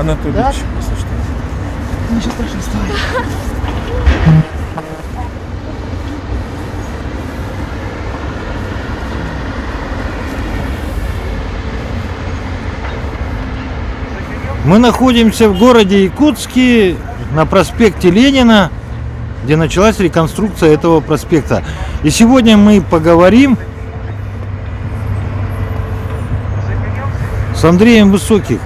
Анатолійович, Так? если что. Ничего страшного, вставай. Мы находимся в городе Якутске на проспекте Ленина, где началась реконструкция этого проспекта. И сегодня мы поговорим с Андреем Высоких.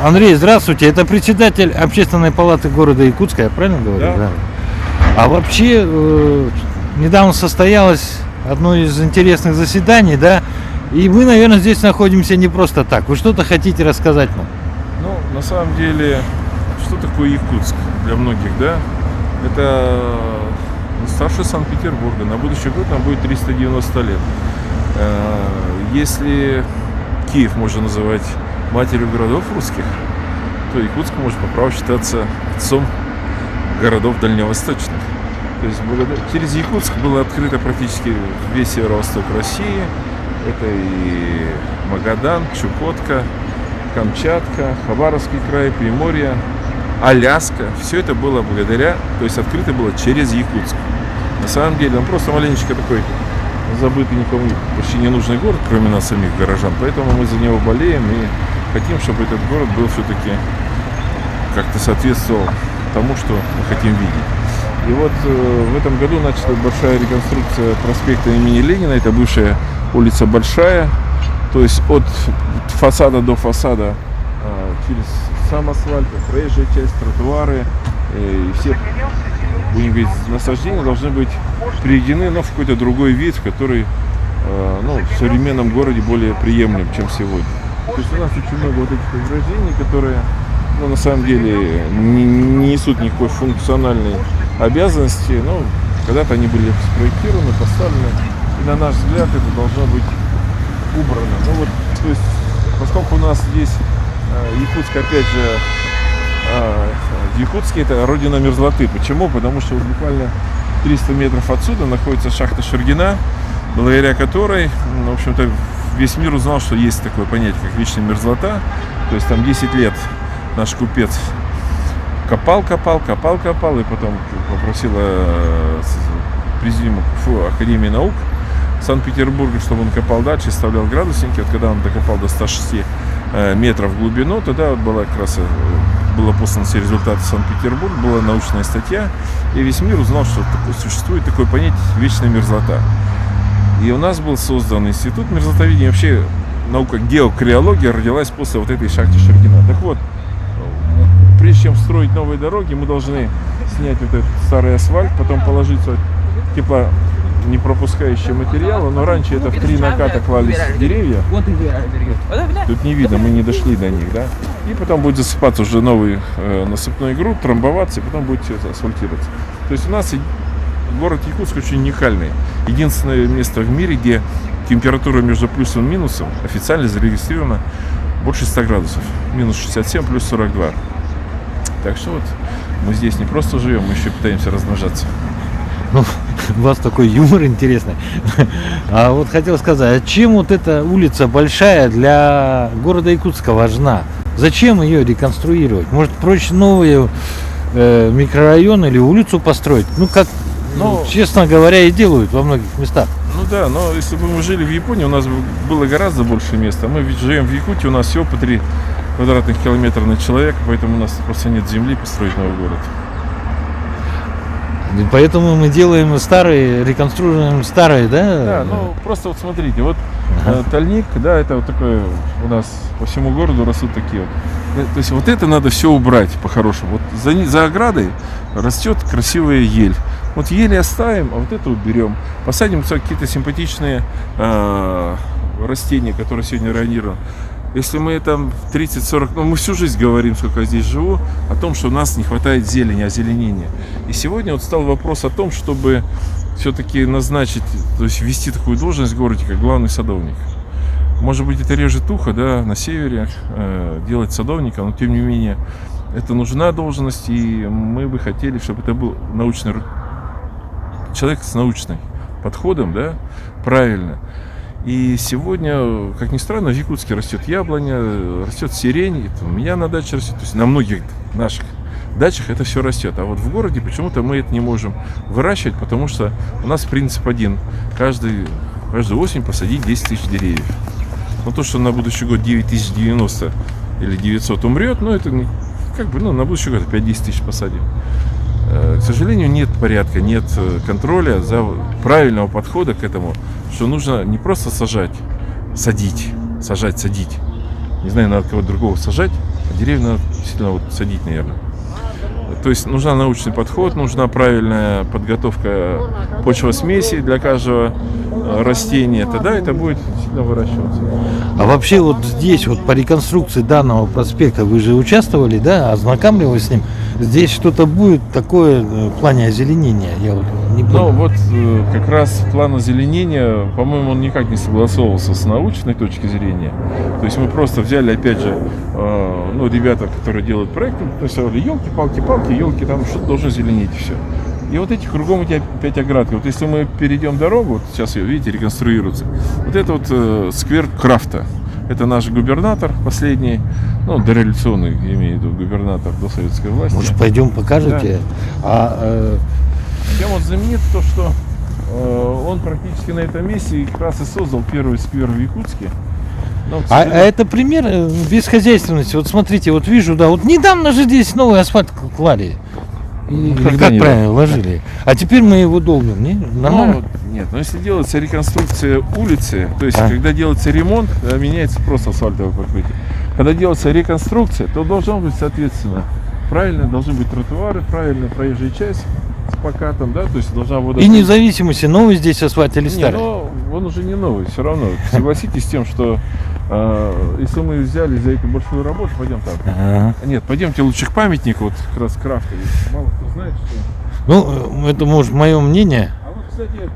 Андрей, здравствуйте. Это председатель Общественной палаты города Якутска, я правильно говорю? Да. А вообще, недавно состоялось одно из интересных заседаний, да? И мы, наверное, здесь находимся не просто так. Вы что-то хотите рассказать нам? Ну, на самом деле, что такое Якутск для многих, да? Это старше Санкт-Петербурга. На будущий год нам будет 390 лет. Если Киев можно называть матерью городов русских, то Якутск может по праву считаться отцом городов дальневосточных. То есть через Якутск было открыто практически весь северо-восток России. Это и Магадан, Чукотка, Камчатка, Хабаровский край, Приморье, Аляска. Все это было благодаря, то есть открыто было через Якутск. На самом деле он просто маленечко такой забытый, никому почти не нужный город, кроме нас самих горожан. Поэтому мы за него болеем и хотим, чтобы этот город был все-таки как-то соответствовал тому, что мы хотим видеть. И вот в этом году началась большая реконструкция проспекта имени Ленина. Это бывшая улица Большая. То есть от фасада до фасада через сам асфальт, проезжая часть, тротуары и все, будем говорить, насаждения должны быть приведены, но в какой-то другой вид, который в современном городе более приемлем, чем сегодня. То есть у нас очень много вот этих ограждений, которые на самом деле не несут никакой функциональной обязанности. Но когда-то они были спроектированы, поставлены, и на наш взгляд это должно быть убрано. Ну вот, то есть, поскольку у нас здесь Якутск, опять же, в Якутске это родина мерзлоты. Почему? Потому что вот буквально 300 метров отсюда находится шахта Шульгина, благодаря которой, в общем-то, весь мир узнал, что есть такое понятие, как вечная мерзлота. То есть там 10 лет наш купец копал, и потом попросила президиум Академии наук Санкт-Петербурга, чтобы он копал дальше, вставлял градусники. Вот когда он докопал до 106 метров в глубину, тогда вот была как раз было посланы все результаты в Санкт-Петербург, была научная статья, и весь мир узнал, что существует такое понятие вечная мерзлота. И у нас был создан институт мерзлотоведения. Вообще наука геокриология родилась после вот этой шахты Шульгина. Так вот, прежде чем строить новые дороги, мы должны снять вот этот старый асфальт, потом положить типа непропускающие материалы, но раньше это в 3 наката клались деревья. Тут не видно, мы не дошли до них, да? И потом будет засыпаться уже новый насыпной грунт, трамбоваться, и потом будет все это асфальтироваться. То есть у нас город Якутск очень уникальный. Единственное место в мире, где температура между плюсом и минусом официально зарегистрирована больше 100 градусов. Минус 67, плюс 42. Так что вот мы здесь не просто живем, мы еще пытаемся размножаться. Ну, у вас такой юмор интересный. А вот хотел сказать, а чем вот эта улица Большая для города Якутска важна? Зачем ее реконструировать? Может, проще новые микрорайоны или улицу построить? Ну, как, честно говоря, и делают во многих местах. Ну да, но если бы мы жили в Японии, у нас было гораздо больше места. Мы ведь живем в Якутии, у нас всего по 3 квадратных километра на человека, поэтому у нас просто нет земли построить новый город. И поэтому мы делаем старые, реконструируем старые, да? Да, ну просто вот смотрите, вот Тальник, да, это вот такое у нас по всему городу растут такие вот. То есть вот это надо все убрать по-хорошему. Вот за оградой растет красивая ель. Вот ели оставим, а вот это уберем. Посадим какие-то симпатичные растения, которые сегодня ранированы. Если мы там 30-40, мы всю жизнь говорим, сколько я здесь живу, о том, что у нас не хватает зелени, озеленения. И сегодня вот стал вопрос о том, чтобы все-таки назначить, то есть ввести такую должность в городе, как главный садовник. Может быть, это режет ухо, да, на севере делать садовника, но тем не менее это нужна должность, и мы бы хотели, чтобы это был научный человек с научным подходом, да, правильно. И сегодня, как ни странно, в Якутске растет яблоня, растет сирень, это у меня на даче растет, то есть на многих наших дачах это все растет. А вот в городе почему-то мы это не можем выращивать, потому что у нас принцип один. Каждую осень посадить 10 тысяч деревьев. Но то, что на будущий год 9090 или 900 умрет, ну это как бы, на будущий год опять 10 тысяч посадим. К сожалению, нет порядка, нет контроля за правильного подхода к этому, что нужно не просто садить. Не знаю, надо кого-то другого сажать, а деревья надо действительно вот садить, наверное. То есть нужна научный подход, нужна правильная подготовка почвосмеси для каждого растения. Тогда это будет действительно выращиваться. А вообще вот здесь, вот по реконструкции данного проспекта, вы же участвовали, да, ознакомливались с ним? Здесь что-то будет такое в плане озеленения? Я вот не Ну понял. вот как раз план озеленения, по-моему, он никак не согласовывался с научной точки зрения. То есть мы просто взяли, опять же, ребята, которые делают проект, сказали, елки-палки, елки, там что-то должно зеленеть, и все. И вот эти кругом эти 5 оградки. Вот если мы перейдем дорогу, вот сейчас ее, видите, реконструируется. Вот это вот сквер Крафта. Это наш губернатор последний, дореволюционный, имею в виду, губернатор до советской власти. Может, пойдем покажете? Да. Чем он знаменит, то что он практически на этом месте как раз и создал первый сквер в Якутске. Но, А это пример бесхозяйственности. Вот смотрите, вот вижу, да, вот недавно же здесь новый асфальт клали. Или когда как недавно? правильно ложили. А теперь мы его долбим, не? Нормально? Нет, но если делается реконструкция улицы, то есть А. когда делается ремонт, меняется просто асфальтовое покрытие. Когда делается реконструкция, то должно быть, соответственно, правильно должны быть тротуары, правильная проезжая часть с покатом, да, то есть должна вода... И независимости, новый здесь асфальт или Не, старый? но он уже не новый, все равно. Согласитесь с тем, что если мы взяли за эту большую работу, пойдем там. Ага. Нет, пойдемте лучше к памятнику, вот как раз Крафта. Ведь мало кто знает, что... Ну, это может мое мнение. А вот, кстати,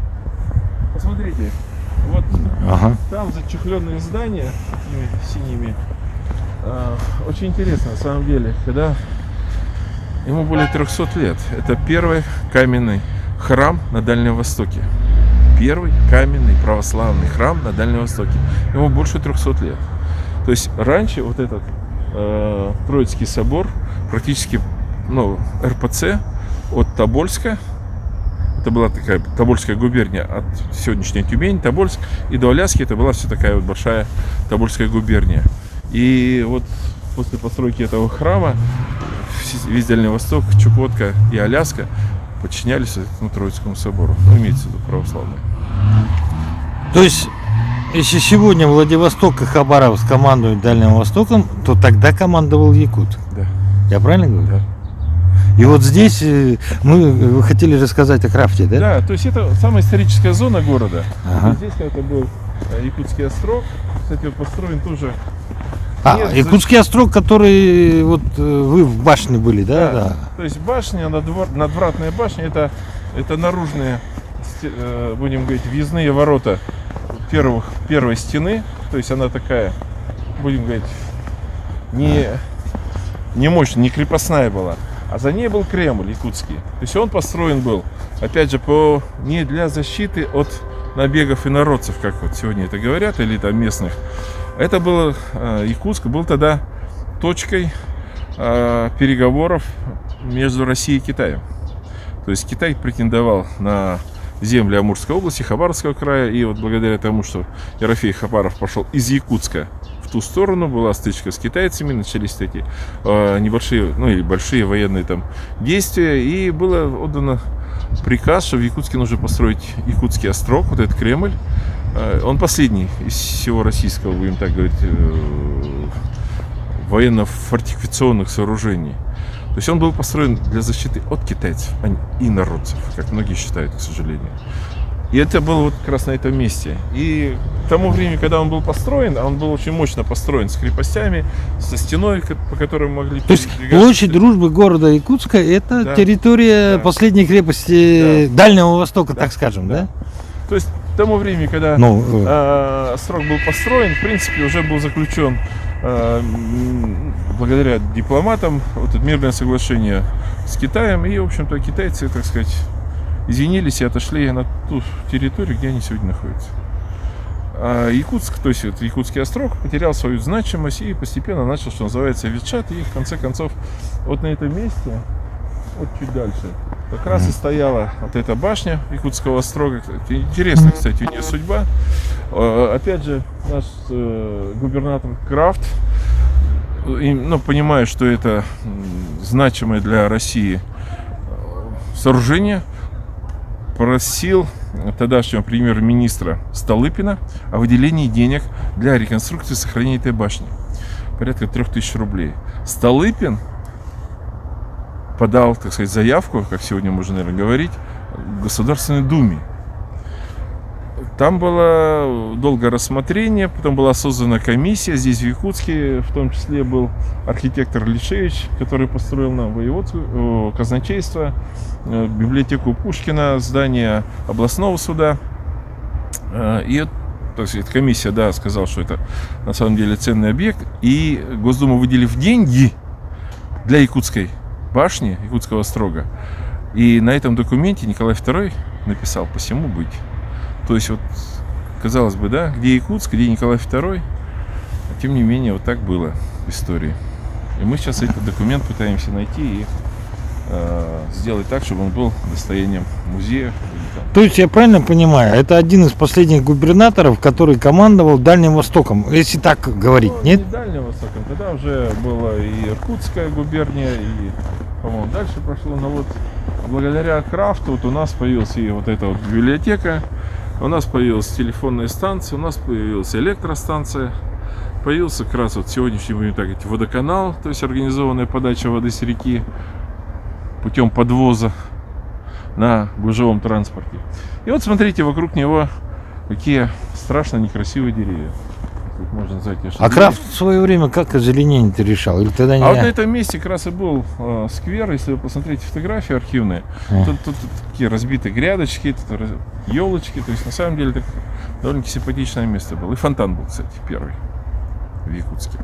посмотрите, вот Ага. там зачехленные здания такими синими. Очень интересно, на самом деле, когда ему более 300 лет. Это первый каменный храм на Дальнем Востоке. Первый каменный православный храм на Дальнем Востоке. Ему больше 300 лет. То есть раньше вот этот Троицкий собор, практически РПЦ от Тобольска, это была такая Тобольская губерния, от сегодняшней Тюмени, Тобольск, и до Аляски это была все такая вот большая Тобольская губерния. И вот после постройки этого храма весь Дальний Восток, Чукотка и Аляска подчинялись этому Троицкому собору. Имеется в виду православные. То есть, если сегодня Владивосток и Хабаровск командуют Дальним Востоком, то тогда командовал Якут. Да. Я правильно говорю? Да. И вот здесь вы хотели рассказать о Крафте, да? Да, то есть это самая историческая зона города. Ага. И здесь когда-то был Якутский острог. Кстати, он построен тоже. Нет, Якутский острог, который вот вы в башне были, да? Да. То есть башня, надвратная башня, это наружные, будем говорить, въездные ворота первой стены. То есть она такая, будем говорить, не мощная, не крепостная была. А за ней был Кремль якутский. То есть он построен был, опять же, не для защиты от набегов инородцев, как вот сегодня это говорят, или там местных. Это было, Якутск был тогда точкой переговоров между Россией и Китаем. То есть Китай претендовал на земли Амурской области, Хабаровского края, и вот благодаря тому, что Ерофей Хабаров пошел из Якутска в ту сторону, была стычка с китайцами, начались эти небольшие, или большие военные там действия, и было отдано приказ, что в Якутске нужно построить Якутский острог, вот этот Кремль. Он последний из всего российского, будем так говорить, военно-фортификационных сооружений. То есть он был построен для защиты от китайцев, а не инородцев, как многие считают, к сожалению. И это было вот как раз на этом месте. И к тому времени, когда он был построен, а он был очень мощно построен с крепостями, со стеной, по которой мы могли... То есть площадь дружбы города Якутска — это Да. территория последней крепости Дальнего Востока, так скажем, да? То есть к тому времени, когда острог был построен, в принципе, уже был заключен благодаря дипломатам вот это мирное соглашение с Китаем, и, в общем-то, китайцы, так сказать, извинились и отошли на ту территорию, где они сегодня находятся. А Якутск, то есть вот Якутский острог, потерял свою значимость и постепенно начал, что называется, ветшать. И в конце концов, вот на этом месте, вот чуть дальше, как раз и стояла вот эта башня Якутского острога. Интересная, кстати, у нее судьба. Опять же, наш губернатор Крафт, понимая, что это значимое для России сооружение, просил тогдашнего премьер-министра Столыпина о выделении денег для реконструкции и сохранения этой башни. Порядка 3000 рублей. Столыпин подал, так сказать, заявку, как сегодня можно, наверное, говорить, в Государственной Думе. Там было долгое рассмотрение, потом была создана комиссия. Здесь в Якутске в том числе был архитектор Лишевич, который построил нам воеводское казначейство, библиотеку Пушкина, здание областного суда. И, так сказать, комиссия, да, сказала, что это на самом деле ценный объект. И Госдума, выделив деньги для Якутской башни, Якутского острога, и на этом документе Николай II написал «посему быть». То есть, вот, казалось бы, да, где Якутск, где Николай II, а тем не менее, вот так было в истории. И мы сейчас этот документ пытаемся найти и сделать так, чтобы он был достоянием музея. То есть я правильно понимаю, это один из последних губернаторов, который командовал Дальним Востоком, если так говорить, нет? Не Дальним Востоком, тогда уже была и Иркутская губерния, и, по-моему, дальше прошло. Но вот благодаря Крафту вот у нас появилась и вот эта вот библиотека, у нас появилась телефонная станция, у нас появилась электростанция, появился как раз вот сегодняшний, будем так говорить, водоканал, то есть организованная подача воды с реки путем подвоза на гужевом транспорте. И вот смотрите, вокруг него какие страшно некрасивые деревья. Можно назвать, А Крафт в свое время как озеленение-то решал? Или тогда не... А вот на этом месте как раз и был сквер. Если вы посмотрите фотографии архивные, тут такие разбитые грядочки, тут елочки. То есть на самом деле это довольно-таки симпатичное место было. И фонтан был, кстати, первый в Якутске.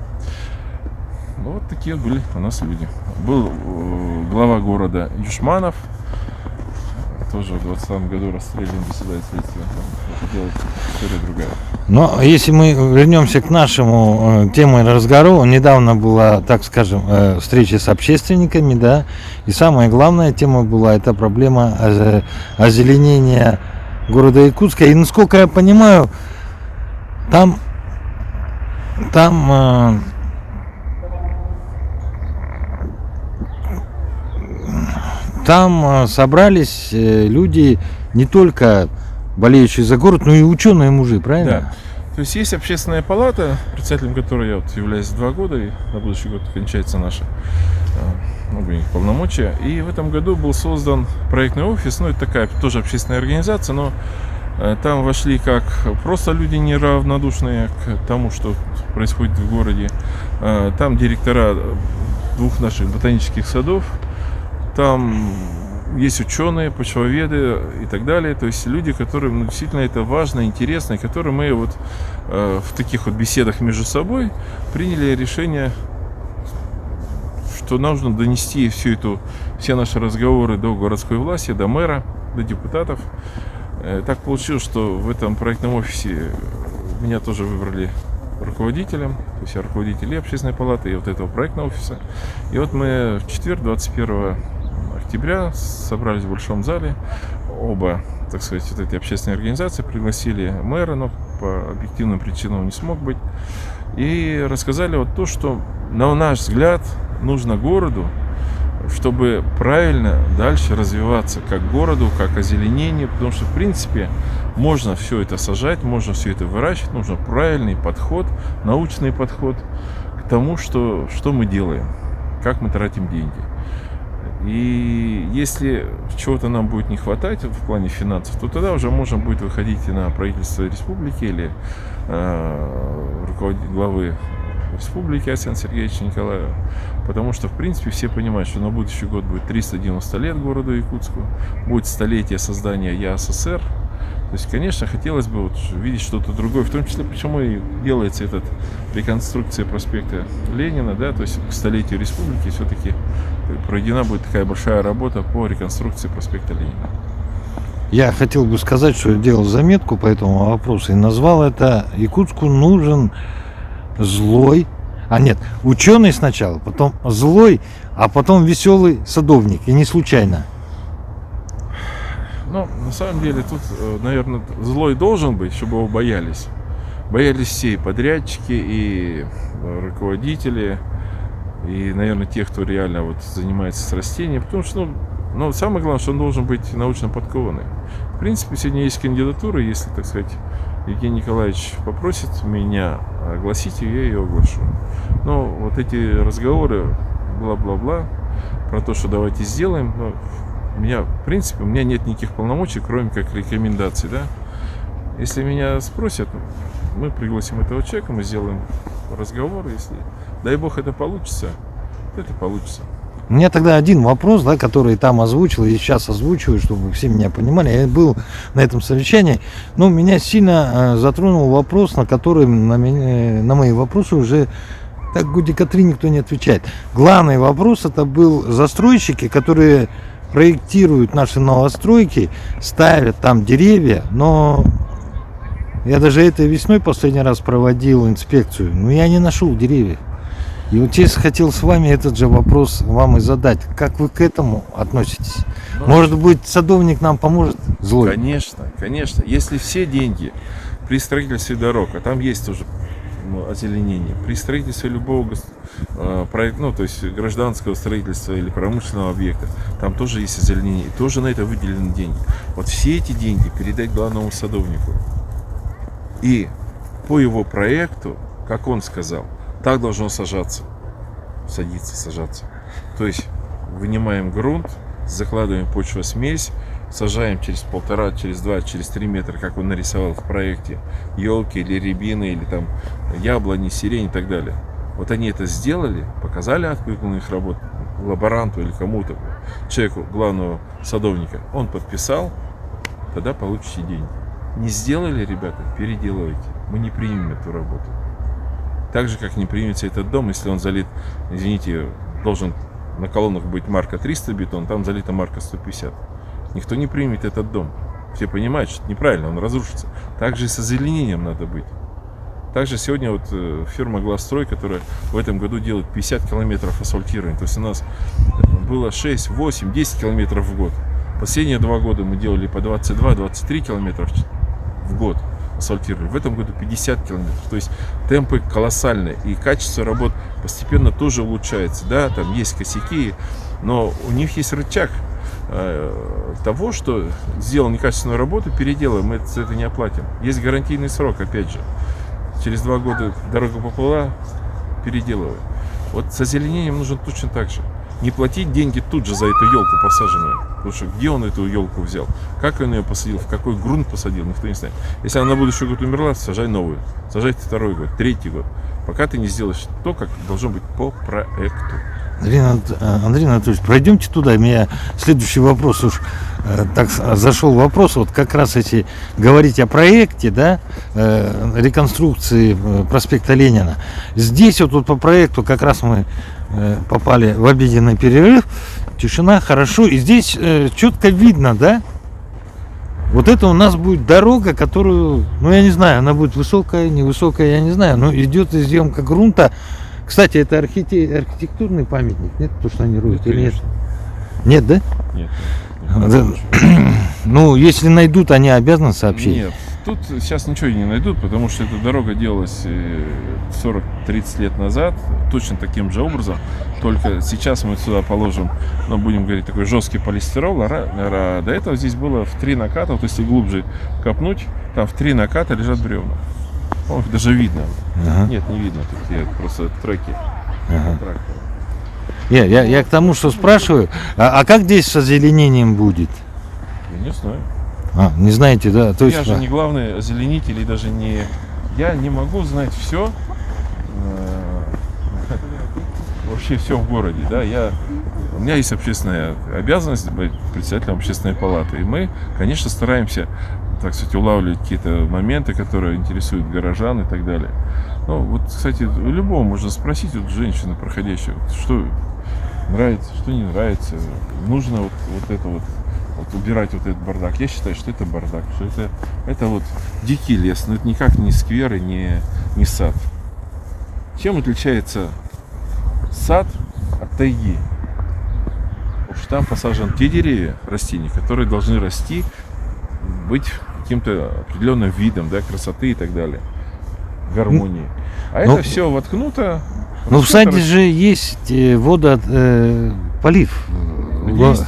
Ну, вот такие были у нас люди. Был глава города Юшманов, тоже в 2020 году расстрелян без суда и следствия. Это делает история другая. Но если мы вернемся к нашему теме разговора, недавно была, так скажем, встреча с общественниками, да, и самая главная тема была это проблема озеленения города Якутска. И насколько я понимаю, там собрались люди не только болеющие за город, но и ученые мужи, правильно? Да. То есть есть общественная палата, председателем которой я вот являюсь 2 года, и на будущий год кончается наши полномочия. И в этом году был создан проектный офис, это такая тоже общественная организация, но там вошли как просто люди неравнодушные к тому, что происходит в городе. Там директора 2 наших ботанических садов, там есть ученые, почвоведы и так далее. То есть люди, которым действительно это важно, интересно, и которые мы вот в таких вот беседах между собой приняли решение, что нужно донести все наши разговоры до городской власти, до мэра, до депутатов. Так получилось, что в этом проектном офисе меня тоже выбрали руководителем, то есть я руководитель и общественной палаты, и вот этого проектного офиса. И вот мы в четверг, 21 октября, собрались в большом зале. Оба, так сказать, вот эти общественные организации пригласили мэра, но по объективным причинам он не смог быть. И рассказали вот то, что, на наш взгляд, нужно городу, чтобы правильно дальше развиваться как городу, как озеленению, потому что, в принципе, можно все это сажать, можно все это выращивать, нужно правильный подход, научный подход к тому, что мы делаем, как мы тратим деньги. И если чего-то нам будет не хватать в плане финансов, то тогда уже можно будет выходить и на правительство республики или руководитель главы республики Арсения Сергеевича Николаева. Потому что, в принципе, все понимают, что на будущий год будет 390 лет городу Якутску, будет столетие создания ЯССР. То есть, конечно, хотелось бы видеть что-то другое, в том числе, почему и делается эта реконструкция проспекта Ленина, да, то есть к столетию республики все-таки проведена будет такая большая работа по реконструкции проспекта Ленина. Я хотел бы сказать, что я делал заметку по этому вопросу и назвал это: Якутску нужен злой, ученый сначала, потом злой, а потом веселый садовник. И не случайно. Ну, на самом деле, тут, наверное, злой должен быть, чтобы его боялись. Боялись все, и подрядчики, и руководители, и, наверное, те, кто реально вот занимается с растением. Потому что, ну, самое главное, что он должен быть научно подкованный. В принципе, сегодня есть кандидатура, если, так сказать, Евгений Николаевич попросит меня огласить ее, я ее оглашу. Но вот эти разговоры, бла-бла-бла, про то, что давайте сделаем, у меня, в принципе, у меня нет никаких полномочий, кроме как рекомендаций, да. Если меня спросят, мы пригласим этого человека, мы сделаем разговор, если, дай бог, это получится, то это получится. У меня тогда один вопрос, да, который там озвучил, и сейчас озвучиваю, чтобы все меня понимали. Я был на этом совещании, но меня сильно затронул вопрос, на который на мои вопросы уже так годика 3 никто не отвечает. Главный вопрос — это был застройщики, которые проектируют наши новостройки, ставят там деревья, но я даже этой весной последний раз проводил инспекцию, но я не нашел деревьев. И вот здесь хотел с вами этот же вопрос вам и задать. Как вы к этому относитесь? Может быть, садовник нам поможет? Злой? Конечно, конечно. Если все деньги при строительстве дорог, а там есть тоже озеленение, при строительстве любого проекта, то есть гражданского строительства или промышленного объекта, там тоже есть озеленение, и тоже на это выделены деньги. Вот все эти деньги передать главному садовнику. И по его проекту, как он сказал, так должно сажаться. То есть вынимаем грунт, закладываем почвосмесь, сажаем через 1,5, через 2, через 3 метра, как он нарисовал в проекте, елки или рябины, или там яблони, сирень и так далее. Вот они это сделали, показали откликнули их работу лаборанту или кому-то, человеку, главного садовника. Он подписал, тогда получите деньги. Не сделали, ребята, переделывайте. Мы не примем эту работу. Так же, как не примется этот дом, если он залит, извините, должен на колоннах быть марка 300 бетон, там залита марка 150. Никто не примет этот дом. Все понимают, что это неправильно, он разрушится. Так же и с озеленением надо быть. Также сегодня вот фирма Главстрой, которая в этом году делает 50 километров асфальтирования. То есть у нас было 6, 8, 10 километров в год. Последние 2 года мы делали по 22-23 километра в год асфальтировали. В этом году 50 километров. То есть темпы колоссальные. И качество работ постепенно тоже улучшается. Да, там есть косяки, но у них есть рычаг того, что сделал некачественную работу, переделаем, мы это не оплатим. Есть гарантийный срок, опять же. Через 2 года дорога поплыла, переделываем. Вот с озеленением нужно точно так же. Не платить деньги тут же за эту елку посаженную. Потому что где он эту елку взял? Как он ее посадил? В какой грунт посадил? Никто не знает. Если она на будущий год умерла, сажай новую. Сажайте 2-й год, 3-й год. Пока ты не сделаешь то, как должно быть по проекту. Андрей Анатольевич, пройдемте туда. У меня следующий вопрос уж так зашел вопрос. Вот как раз если говорить о проекте, да, реконструкции проспекта Ленина. Здесь вот по проекту как раз мы попали в обеденный перерыв. Тишина, хорошо. И здесь четко видно, да? Вот это у нас будет дорога, которую, я не знаю, она будет высокая, невысокая, я не знаю, но идет изъемка грунта. Кстати, это архитектурный памятник, нет? То, что они роют, или нет? Нет, да? Нет. Ну, если найдут, они обязаны сообщить. Нет, тут сейчас ничего не найдут, потому что эта дорога делалась 40-30 лет назад, точно таким же образом. Только сейчас мы сюда положим, будем говорить, такой жесткий полистирол. А до этого здесь было в 3 наката, вот если глубже копнуть, там в 3 наката лежат бревна. Их даже видно. Ага. Нет, не видно, тут просто треки. Ага. Я к тому, что спрашиваю, а как здесь с озеленением будет? Я не знаю. Не знаете, да? То есть, я же не главный озеленитель, и даже не... Я не могу знать все, вообще все в городе, да? У меня есть общественная обязанность быть председателем общественной палаты, и мы, конечно, стараемся, так сказать, улавливать какие-то моменты, которые интересуют горожан и так далее. Вот, кстати, у любого можно спросить, женщины проходящие, что нравится, что не нравится, нужно вот это вот вот убирать вот этот бардак. Я считаю, что это бардак, что это вот дикий лес, но это никак не сквер и не сад. Чем отличается сад от тайги? Потому что там посажены те деревья, растения, которые должны расти, быть каким-то определенным видом, да, красоты и так далее, гармонии. А ну, это все воткнуто. Но в саде же есть водополив. Есть.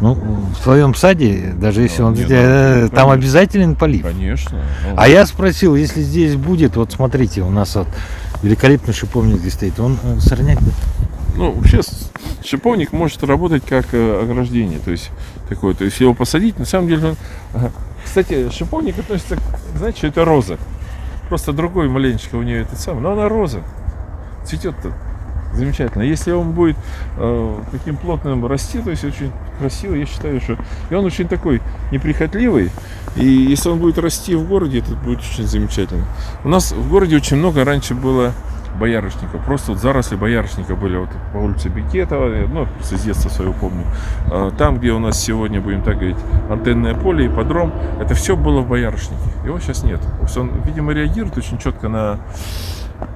Ну, в твоем саде, даже если он нет, там конечно. обязателен полив. Конечно. А я спросил, если здесь будет, вот смотрите, у нас вот великолепный шиповник здесь стоит, он сорняк. Ну, вообще шиповник может работать как ограждение, то есть такое, то есть его посадить, на самом деле он... Кстати, шиповник относится, знаете, что это роза. Просто другой маленечко у нее это самое, но она роза. Цветет-то замечательно. Если он будет таким плотным расти, то есть очень красиво, я считаю, что... И он очень такой неприхотливый, и если он будет расти в городе, это будет очень замечательно. У нас в городе очень много раньше было боярышника. Просто вот заросли боярышника были вот по улице Бекетова, ну, просто с детства своего помню. Там, где у нас сегодня, будем так говорить, антенное поле, ипподром, это все было в боярышнике. Его сейчас нет. Он, видимо, реагирует очень четко на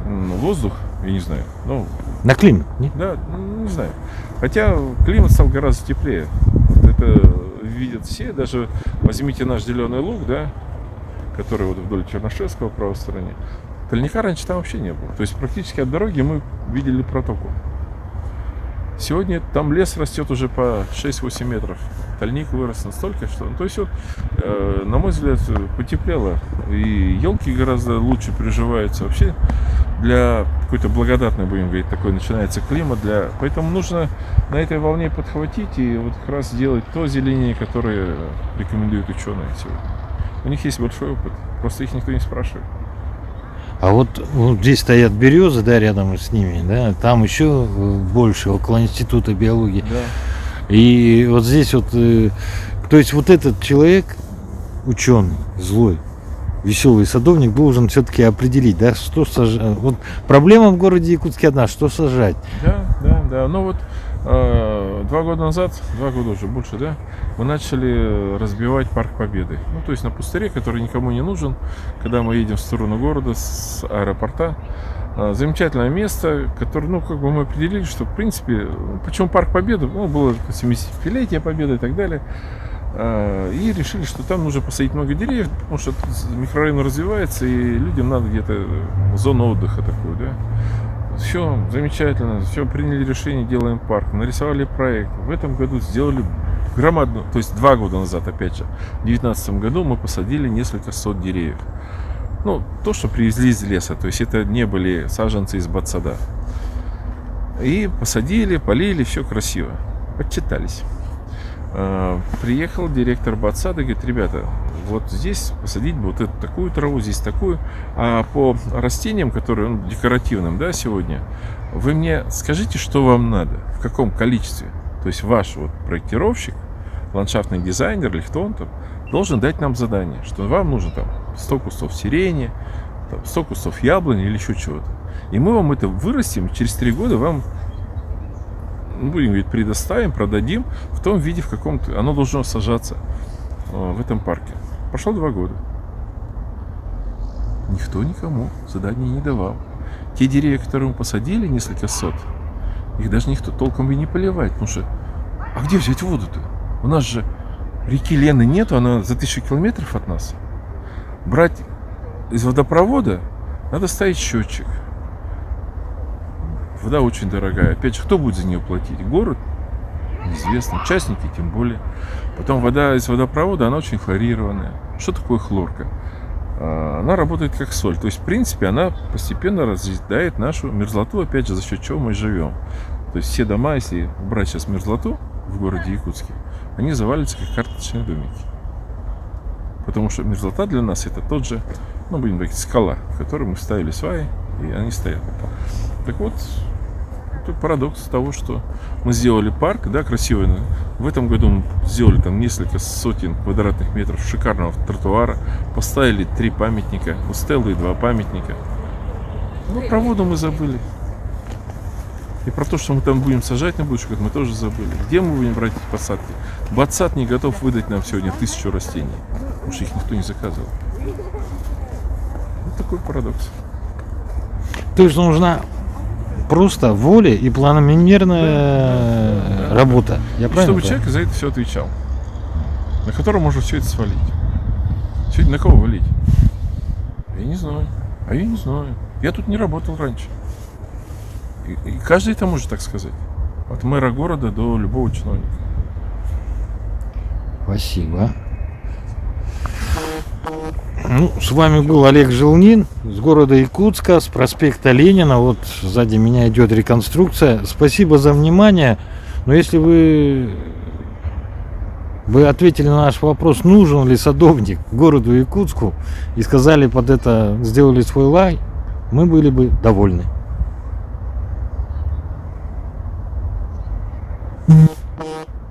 воздух, я не знаю. Ну, На климат, не? да, не знаю. Хотя климат стал гораздо теплее. Вот это видят все. Даже возьмите наш Зеленый Луг, да, который вот вдоль Чернышевского в правой стороне. Тальника раньше там вообще не было. То есть практически от дороги мы видели протоку. Сегодня там лес растет уже по 6-8 метров. Тальник вырос настолько, что... то есть вот, на мой взгляд, потеплело. И елки гораздо лучше приживаются. Вообще для какой-то благодатной, будем говорить, такой начинается климат. Поэтому нужно на этой волне подхватить и вот как раз сделать то озеленение, которое рекомендуют ученые сегодня. У них есть большой опыт. Просто их никто не спрашивает. А вот здесь стоят березы, да, рядом с ними, да, там еще больше, около Института биологии. Да. И вот здесь вот, то есть вот этот человек, ученый, злой, веселый садовник, должен все-таки определить, да, что сажать. Вот проблема в городе Якутске одна, что сажать. Да. Ну вот 2 года назад, 2 года уже больше, да, мы начали разбивать Парк Победы. Ну, то есть на пустыре, который никому не нужен, когда мы едем в сторону города с аэропорта. Замечательное место, которое, ну, как бы мы определили, что, в принципе, почему Парк Победы, ну, было 75-летие Победы и так далее. И решили, что там нужно посадить много деревьев, потому что микрорайон развивается, и людям надо где-то зону отдыха такую, да. Все замечательно, все, приняли решение, делаем парк, нарисовали проект. В этом году сделали громадную, то есть 2 года назад, опять же, в 2019 году мы посадили несколько сот деревьев. Ну, то, что привезли из леса, то есть это не были саженцы из ботсада. И посадили, полили, все красиво. Отчитались. Приехал директор ботсада и говорит: ребята, вот здесь посадить бы вот эту такую траву, здесь такую. А по растениям, которые, ну, декоративным, да, сегодня, вы мне скажите, что вам надо, в каком количестве. То есть ваш вот проектировщик, ландшафтный дизайнер, Лихтонтов, должен дать нам задание, что вам нужно там 100 кустов сирени, там, 100 кустов яблони или еще чего-то. И мы вам это вырастим, через 3 года вам, будем говорить, предоставим, продадим в том виде, в каком оно должно сажаться в этом парке. Прошло 2 года. Никто никому задания не давал. Те деревья, которые мы посадили, несколько сот, их даже никто толком и не поливает. Потому что, а где взять воду-то? У нас же реки Лены нету, она за 1000 километров от нас. Брать из водопровода надо ставить счетчик. Вода очень дорогая. Опять же, кто будет за нее платить? Город? Неизвестно. Частники тем более. Потом вода из водопровода, она очень хлорированная. Что такое хлорка? Она работает как соль. То есть, в принципе, она постепенно разъедает нашу мерзлоту, опять же, за счет чего мы живем. То есть все дома, если брать сейчас мерзлоту в городе Якутске, они завалятся как карточные домики. Потому что мерзлота для нас это тот же, ну, будем говорить, скала, в которой мы ставили сваи, и они стоят. Так вот, это парадокс того, что мы сделали парк, да, красивый. В этом году мы сделали там несколько сотен квадратных метров шикарного тротуара, поставили 3 памятника, у Стеллы 2 памятника. Но про воду мы забыли. И про то, что мы там будем сажать на будущий год, мы тоже забыли. Где мы будем брать эти посадки? Батсад не готов выдать нам сегодня 1000 растений, потому что их никто не заказывал. Вот такой парадокс. То есть нужна просто воля и планомерная работа. Я правильно Чтобы понял? человек за это все отвечал, на которого можно все это свалить. Сегодня на кого валить? Я не знаю. А я не знаю. Я тут не работал раньше. И каждый это может так сказать. От мэра города до любого чиновника. Спасибо. Ну, с вами был Олег Желнин с города Якутска, с проспекта Ленина. Вот сзади меня идет реконструкция. Спасибо за внимание. Но если вы ответили на наш вопрос, нужен ли садовник городу Якутску, и сказали под это, сделали свой лайк, мы были бы довольны.